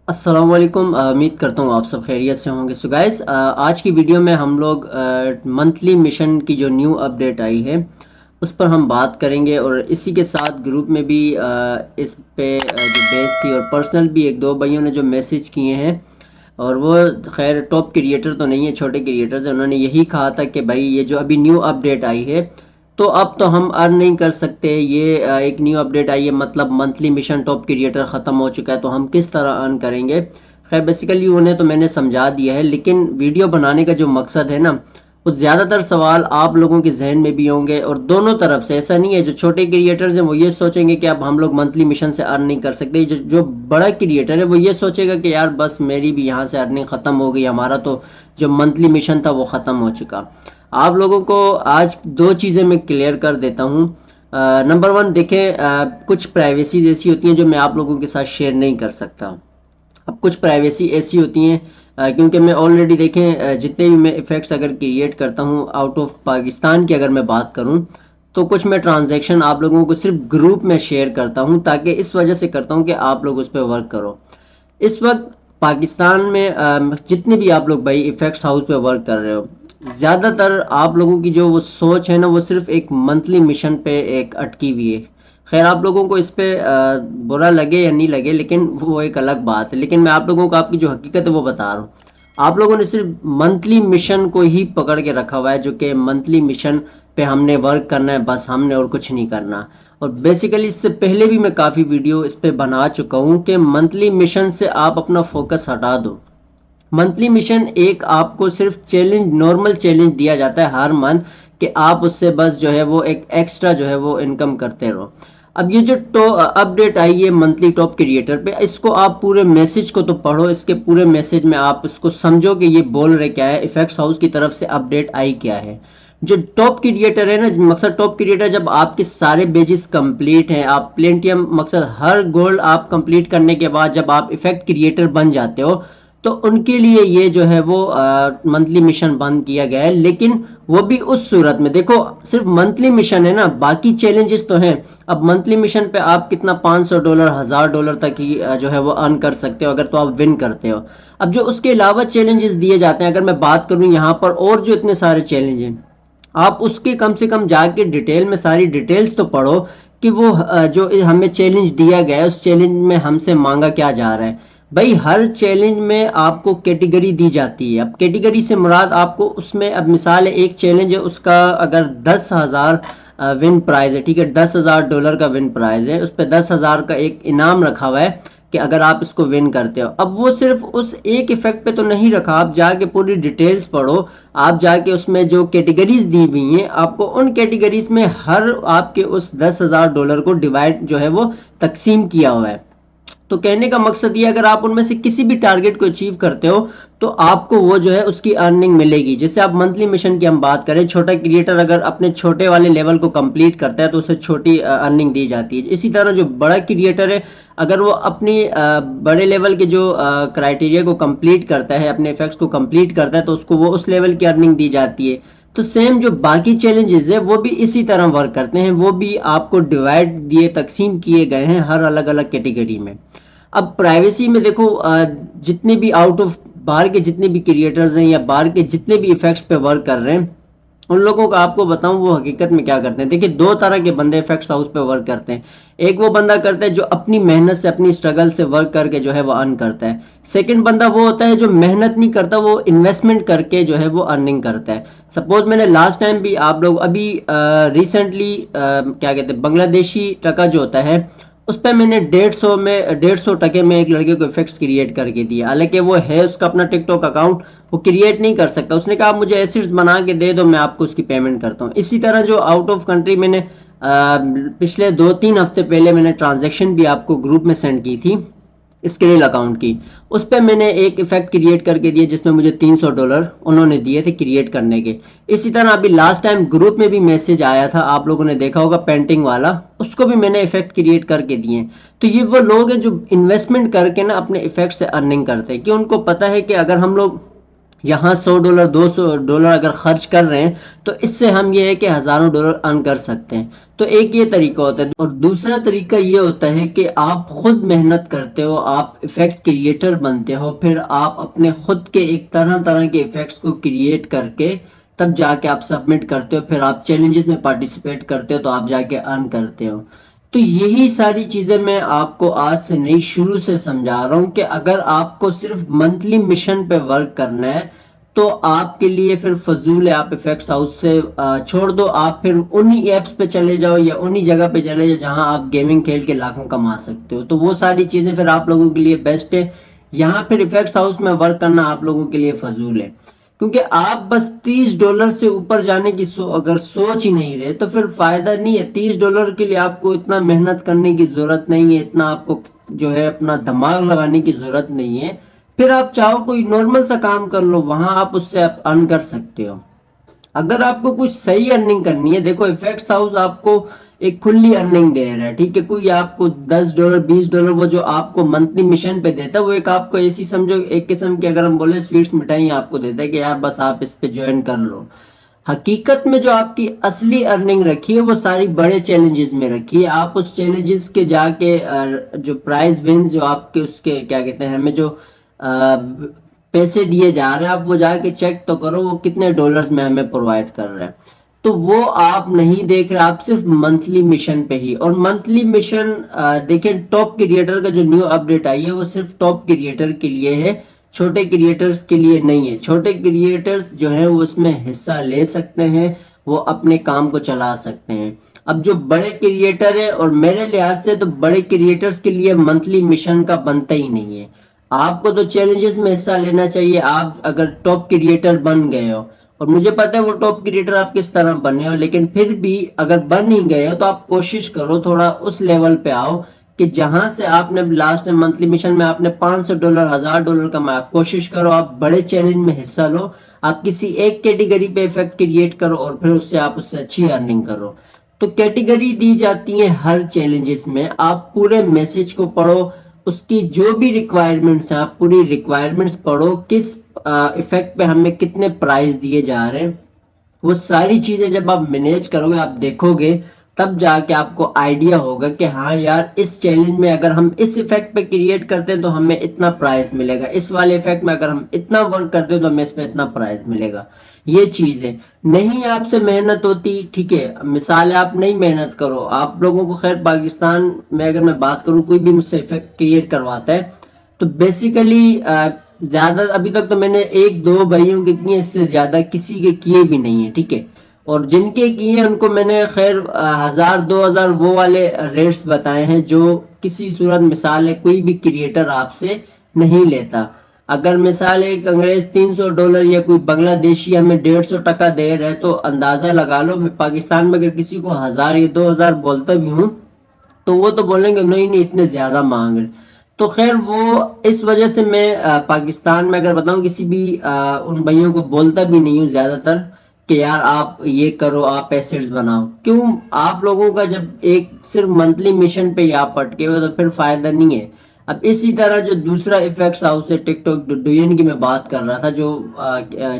अस्सलाम वालेकुम। उम्मीद करता हूँ आप सब खैरियत से होंगे। सो गाइस, आज की वीडियो में हम लोग मंथली मिशन की जो न्यू अपडेट आई है उस पर हम बात करेंगे, और इसी के साथ ग्रुप में भी इस पे जो बेस थी और पर्सनल भी एक दो भाइयों ने जो मैसेज किए हैं, और वो खैर टॉप क्रिएटर तो नहीं है, छोटे क्रिएटर्स हैं। उन्होंने यही कहा था कि भाई ये जो अभी न्यू अपडेट आई है तो अब तो हम अर्न नहीं कर सकते। ये एक न्यू अपडेट आई है, मतलब मंथली मिशन टॉप क्रिएटर ख़त्म हो चुका है, तो हम किस तरह अर्न करेंगे। खैर बेसिकली उन्हें तो मैंने समझा दिया है, लेकिन वीडियो बनाने का जो मकसद है ना, वो ज़्यादातर सवाल आप लोगों के जहन में भी होंगे, और दोनों तरफ से। ऐसा नहीं है जो छोटे क्रिएटर्स हैं वो ये सोचेंगे कि अब हम लोग मंथली मिशन से अर्न नहीं कर सकते, जो बड़ा क्रिएटर है वो ये सोचेगा कि यार बस मेरी भी यहाँ से अर्निंग ख़त्म हो गई, हमारा तो जो मंथली मिशन था वो ख़त्म हो चुका। आप लोगों को आज दो चीज़ें मैं क्लियर कर देता हूँ। नंबर वन, देखें, कुछ प्राइवेसी ऐसी होती हैं जो मैं आप लोगों के साथ शेयर नहीं कर सकता। अब कुछ प्राइवेसी ऐसी होती हैं, क्योंकि मैं ऑलरेडी देखें, जितने भी मैं इफ़ेक्ट्स अगर क्रिएट करता हूँ आउट ऑफ पाकिस्तान की अगर मैं बात करूँ, तो कुछ मैं ट्रांजैक्शन आप लोगों को सिर्फ ग्रुप में शेयर करता हूँ, ताकि इस वजह से करता हूँ कि आप लोग उस पर वर्क करो। इस वक्त पाकिस्तान में जितने भी आप लोग भाई इफ़ेक्ट्स हाउस पे वर्क कर रहे हो, ज़्यादातर आप लोगों की जो वो सोच है ना, वो सिर्फ एक मंथली मिशन पे एक अटकी हुई है। खैर आप लोगों को इस पे बुरा लगे या नहीं लगे, लेकिन वो एक अलग बात है। लेकिन मैं आप लोगों को आपकी जो हकीकत है वो बता रहा हूँ। आप लोगों ने सिर्फ मंथली मिशन को ही पकड़ के रखा हुआ है, जो कि मंथली मिशन पे हमने वर्क करना है, बस हमने और कुछ नहीं करना। और बेसिकली इससे पहले भी मैं काफ़ी वीडियो इस पे बना चुका हूँ कि मंथली मिशन से आप अपना फोकस हटा दो। मंथली मिशन एक आपको सिर्फ चैलेंज, नॉर्मल चैलेंज दिया जाता है हर मंथ, कि आप उससे बस जो है वो एक एक्स्ट्रा जो है वो इनकम करते रहो। अब ये जो अपडेट आई है मंथली टॉप क्रिएटर पे, इसको आप पूरे मैसेज को तो पढ़ो, इसके पूरे मैसेज में आप इसको समझो कि ये बोल रहे क्या है, इफेक्ट्स हाउस की तरफ से अपडेट आई क्या है। जो टॉप क्रिएटर है ना, मकसद टॉप क्रिएटर, जब आपके सारे बेजिस कंप्लीट हैं, आप प्लेंटियम, मकसद हर गोल आप कंप्लीट करने के बाद जब आप इफेक्ट क्रिएटर बन जाते हो, तो उनके लिए ये जो है वो मंथली मिशन बंद किया गया है। लेकिन वो भी उस सूरत में, देखो सिर्फ मंथली मिशन है ना, बाकी चैलेंजेस तो हैं। अब मंथली मिशन पे आप कितना $500 $1000 तक ही जो है वो अर्न कर सकते हो, अगर तो आप विन करते हो। अब जो उसके अलावा चैलेंजेस दिए जाते हैं, अगर मैं बात करूं यहाँ पर, और जो इतने सारे चैलेंज हैं, आप उसके कम से कम जाके डिटेल में सारी डिटेल्स तो पढ़ो कि वो जो हमें चैलेंज दिया गया है उस चैलेंज में हमसे मांगा क्या जा रहा है। भाई हर चैलेंज में आपको कैटेगरी दी जाती है। अब कैटेगरी से मुराद आपको उसमें, अब मिसाल है एक चैलेंज है, उसका अगर 10,000 विन प्राइज है, ठीक है, $10,000 का विन प्राइज है, उस पर 10,000 का एक इनाम रखा हुआ है कि अगर आप इसको विन करते हो। अब वो सिर्फ उस एक इफेक्ट पे तो नहीं रखा, आप जाके पूरी डिटेल्स पढ़ो। आप जाके उसमें जो कैटेगरीज दी हुई हैं, आपको उन कैटेगरीज में हर आपके उस $10,000 को डिवाइड जो है वो तकसीम किया हुआ है। तो कहने का मकसद ये, अगर आप उनमें से किसी भी टारगेट को अचीव करते हो तो आपको वो जो है उसकी अर्निंग मिलेगी। जैसे आप मंथली मिशन की हम बात करें, छोटा क्रिएटर अगर अपने छोटे वाले लेवल को कंप्लीट करता है तो उसे छोटी अर्निंग दी जाती है। इसी तरह जो बड़ा क्रिएटर है, अगर वो अपनी बड़े लेवल के जो क्राइटेरिया को कंप्लीट करता है, अपने इफेक्ट्स को कंप्लीट करता है, तो उसको वो उस लेवल की अर्निंग दी जाती है। तो सेम जो बाकी चैलेंजेस है वो भी इसी तरह वर्क करते हैं, वो भी आपको डिवाइड दिए, तकसीम किए गए हैं हर अलग अलग कैटेगरी में। अब प्राइवेसी में देखो, जितने भी आउट ऑफ बाहर के जितने भी क्रिएटर्स हैं या बाहर के जितने भी इफेक्ट्स पे वर्क कर रहे हैं, उन लोगों को आपको बताऊं वो हकीकत में क्या करते हैं। देखिए दो तरह के बंदे इफेक्ट्स हाउस पे वर्क करते हैं। एक वो बंदा करता है जो अपनी मेहनत से, अपनी स्ट्रगल से वर्क करके जो है वो अर्न करता है। सेकंड बंदा वो होता है जो मेहनत नहीं करता, वो इन्वेस्टमेंट करके जो है वो अर्निंग करता है। सपोज मैंने लास्ट टाइम भी, आप लोग अभी रिसेंटली क्या कहते हैं, बांग्लादेशी टका जो होता है, उस पर मैंने 150 टके में एक लड़के को इफेक्ट्स क्रिएट करके दिया। हालांकि वो है, उसका अपना टिकटॉक अकाउंट, वो क्रिएट नहीं कर सकता। उसने कहा आप मुझे एसिड्स बना के दे दो, मैं आपको उसकी पेमेंट करता हूँ। इसी तरह जो आउट ऑफ कंट्री, मैंने पिछले 2-3 हफ्ते पहले मैंने ट्रांजेक्शन भी आपको ग्रुप में सेंड की थी स्क्रिल अकाउंट की। उस पर मैंने एक इफेक्ट क्रिएट करके दिया जिसमें मुझे $300 उन्होंने दिए थे क्रिएट करने के। इसी तरह अभी लास्ट टाइम ग्रुप में भी मैसेज आया था, आप लोगों ने देखा होगा, पेंटिंग वाला, उसको भी मैंने इफेक्ट क्रिएट करके दिए। तो ये वो लोग हैं जो इन्वेस्टमेंट करके ना अपने इफेक्ट से अर्निंग करते हैं, कि उनको पता है कि अगर हम लोग یہاں $100 $200 اگر خرچ کر رہے ہیں تو اس سے ہم یہ ہے کہ ہزاروں ڈالر ارن کر سکتے ہیں. تو ایک یہ طریقہ ہوتا ہے. اور دوسرا طریقہ یہ ہوتا ہے کہ آپ خود محنت کرتے ہو, آپ ایفیکٹ کریٹر بنتے ہو, پھر آپ اپنے خود کے ایک طرح کے ایفیکٹس کو کریٹ کر کے تب جا کے آپ سبمٹ کرتے ہو, پھر آپ چیلنجز میں پارٹیسپیٹ کرتے ہو تو آپ جا کے ارن کرتے ہو. تو یہی ساری چیزیں میں آپ کو آج سے نہیں شروع سے سمجھا رہا ہوں کہ اگر آپ کو صرف منتھلی مشن پہ ورک کرنا ہے تو آپ کے لیے پھر فضول ہے, آپ ایفیکٹس ہاؤس سے چھوڑ دو, آپ پھر انہی ایپس پہ چلے جاؤ یا انہی جگہ پہ چلے جاؤ جہاں آپ گیمنگ کھیل کے لاکھوں کما سکتے ہو. تو وہ ساری چیزیں پھر آپ لوگوں کے لیے بیسٹ ہے. یہاں پھر ایفیکٹس ہاؤس میں ورک کرنا آپ لوگوں کے لیے فضول ہے, کیونکہ آپ بس $30 سے اوپر جانے کی اگر سوچ ہی نہیں رہے تو پھر فائدہ نہیں ہے. $30 کے لیے آپ کو اتنا محنت کرنے کی ضرورت نہیں ہے, اتنا آپ کو جو ہے اپنا دماغ لگانے کی ضرورت نہیں ہے. پھر آپ چاہو کوئی نارمل سا کام کر لو, وہاں آپ اس سے آپ ارن کر سکتے ہو. اگر آپ کو کچھ صحیح ارننگ کرنی ہے, دیکھو ایفیکٹس ہاؤس آپ کو ایک کھلی ارننگ دے رہا ہے, ٹھیک ہے, کوئی آپ کو $10 $20 وہ جو آپ کو منتھلی مشن پہ دیتا ہے وہ ایک آپ کو ایسی سمجھو ایک قسم کی اگر ہم بولے سویٹس مٹھائی آپ کو دیتا ہے کہ یار بس آپ اس پہ جوائن کر لو. حقیقت میں جو آپ کی اصلی ارننگ رکھی ہے وہ ساری بڑے چیلنجز میں رکھی ہے. آپ اس چیلنجز کے جا کے جو پرائز ونز جو آپ کے اس کے کیا کہتے ہیں ہمیں جو پیسے دیے جا رہے ہیں, آپ وہ جا کے چیک تو کرو وہ کتنے ڈالرز میں ہمیں پرووائڈ کر رہے ہیں. تو وہ آپ نہیں دیکھ رہے, آپ صرف منتھلی مشن پہ ہی. اور منتھلی مشن دیکھیں ٹاپ کریٹر کا جو نیو اپڈیٹ آئی ہے وہ صرف ٹاپ کریٹر کے لیے ہے, چھوٹے کریٹرز کے لیے نہیں ہے. چھوٹے کریٹرز جو ہیں وہ اس میں حصہ لے سکتے ہیں, وہ اپنے کام کو چلا سکتے ہیں. اب جو بڑے کریٹر ہیں, اور میرے لحاظ سے تو بڑے کریٹرز کے لیے منتھلی مشن کا بنتا ہی نہیں ہے. آپ کو تو چیلنجز میں حصہ لینا چاہیے. آپ اگر ٹاپ کریٹر بن گئے ہو, اور مجھے پتا ہے وہ ٹاپ کریٹر آپ کس طرح بنے ہو, لیکن پھر بھی اگر بن ہی گئے ہو تو آپ کوشش کرو تھوڑا اس لیول پہ آؤ کہ جہاں سے آپ نے لاسٹ میں منتھلی مشن میں آپ نے $500 $1000 کمایا, کوشش کرو آپ بڑے چیلنج میں حصہ لو, آپ کسی ایک کیٹیگری پہ ایفیکٹ کریٹ کرو اور پھر اس سے اچھی ارننگ کرو. تو کیٹیگری دی جاتی ہے ہر چیلنجز میں, آپ پورے میسج کو پڑھو, اس کی جو بھی ریکوائرمنٹس ہیں آپ پوری ریکوائرمنٹس پڑھو, کس ایفیکٹ پہ ہمیں کتنے پرائز دیے جا رہے ہیں, وہ ساری چیزیں جب آپ مینیج کرو گے آپ دیکھو گے تب جا کے آپ کو آئیڈیا ہوگا کہ ہاں یار اس چیلنج میں اگر ہم اس ایفیکٹ پہ کریٹ کرتے ہیں تو ہمیں اتنا پرائز ملے گا, اس والے ایفیکٹ میں اگر ہم اتنا ورک کرتے ہیں تو ہمیں اس میں اتنا پرائز ملے گا. یہ چیز ہے. نہیں آپ سے محنت ہوتی, ٹھیک ہے, مثال ہے آپ نہیں محنت کرو, آپ لوگوں کو خیر پاکستان میں اگر میں بات کروں کوئی بھی مجھ سے ایفیکٹ کریٹ کرواتا ہے تو بیسیکلی زیادہ ابھی تک تو میں نے 1-2 بھائیوں کے کیے, اس سے زیادہ کسی کے کیے بھی نہیں ہیں, ٹھیک ہے. اور جن کے کیے ان کو میں نے خیر 1000-2000 وہ والے ریٹس بتائے ہیں جو کسی صورت مثال ہے کوئی بھی کریٹر آپ سے نہیں لیتا. اگر مثال ایک انگریز $300 یا کوئی بنگلہ دیشی ہمیں $150 دے رہے تو اندازہ لگا لو, میں پاکستان میں اگر کسی کو 1000 یا 2000 بولتا بھی ہوں تو وہ تو بولیں گے نہیں نہیں اتنے زیادہ مانگ رہے. تو خیر وہ اس وجہ سے میں پاکستان میں اگر بتاؤں کسی بھی ان بھائیوں کو بولتا بھی نہیں ہوں زیادہ تر کہ یار آپ یہ کرو, آپ ایسیٹس بناؤ. کیوں, آپ لوگوں کا جب ایک صرف منتھلی مشن پہ ہی آپ اٹکے ہوئے تو پھر فائدہ نہیں ہے. اب اسی طرح جو دوسرا ایفیکٹس ہاؤس ہے ٹک ٹاک ڈوین کی میں بات کر رہا تھا, جو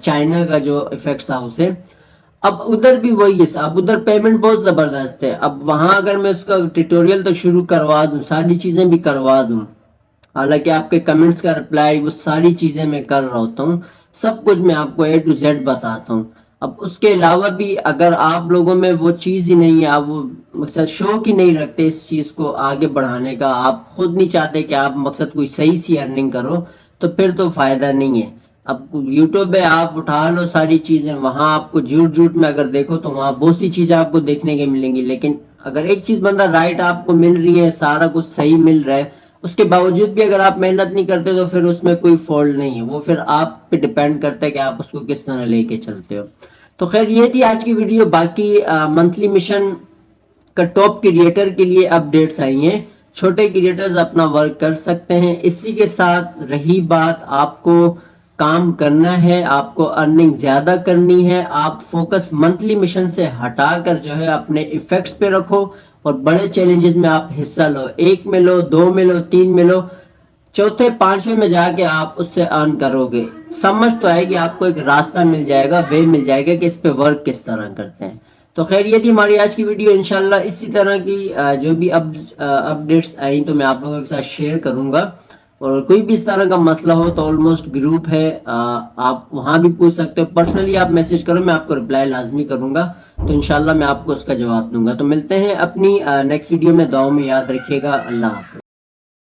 چائنا کا جو ایفیکٹس ہاؤس ہے, اب ادھر بھی وہی ہے, اب ادھر پیمنٹ بہت زبردست ہے. اب وہاں اگر میں اس کا ٹیوٹوریل تو شروع کروا دوں, ساری چیزیں بھی کروا دوں, حالانکہ آپ کے کمنٹس کا رپلائی وہ ساری چیزیں میں کر رہا ہوتا ہوں, سب کچھ میں آپ کو A to Z بتاتا ہوں. اب اس کے علاوہ بھی اگر آپ لوگوں میں وہ چیز ہی نہیں ہے, آپ وہ مقصد شوق ہی نہیں رکھتے اس چیز کو آگے بڑھانے کا, آپ خود نہیں چاہتے کہ آپ مقصد کوئی صحیح سی ارننگ کرو, تو پھر تو فائدہ نہیں ہے. اب یوٹیوب پہ آپ اٹھا لو ساری چیزیں, وہاں آپ کو جھوٹ میں اگر دیکھو تو وہاں بہت سی چیزیں آپ کو دیکھنے کے ملیں گی, لیکن اگر ایک چیز بندہ رائٹ آپ کو مل رہی ہے, سارا کچھ صحیح مل رہا ہے, اس کے باوجود بھی اگر آپ محنت نہیں کرتے تو پھر اس میں کوئی فالٹ نہیں ہے, وہ پھر آپ پہ ڈیپینڈ کرتا ہے کہ آپ اس کو کس طرح لے کے چلتے ہو. تو خیر یہ تھی آج کی ویڈیو. باقی منتھلی مشن کا ٹاپ کریٹر کے لیے اپڈیٹس آئی ہیں, چھوٹے کریٹرز اپنا ورک کر سکتے ہیں. اسی کے ساتھ رہی بات آپ کو کام کرنا ہے, آپ کو ارننگ زیادہ کرنی ہے, آپ فوکس منتھلی مشن سے ہٹا کر جو ہے اپنے ایفیکٹس پہ رکھو اور بڑے چیلنجز میں آپ حصہ لو, 1 میں لو, 2 میں لو, 3 میں لو. चौथे पांचवें में जाके आप उससे अर्न करोगे, समझ तो आएगी, आपको एक रास्ता मिल जाएगा, वे मिल जाएगा कि इस पे वर्क किस तरह करते हैं। तो खैर ये थी हमारी आज की वीडियो। इंशाल्लाह इसी तरह की जो भी अपडेट्स आई तो मैं आप लोगों के साथ शेयर करूंगा। और कोई भी इस तरह का मसला हो तो ऑलमोस्ट ग्रुप है, आप वहां भी पूछ सकते हो, पर्सनली आप मैसेज करो, मैं आपको रिप्लाई लाजमी करूंगा। तो इंशाल्लाह मैं आपको उसका जवाब दूंगा। तो मिलते हैं अपनी नेक्स्ट वीडियो में, दुआओं में याद रखिएगा। अल्लाह हाफ़िज़।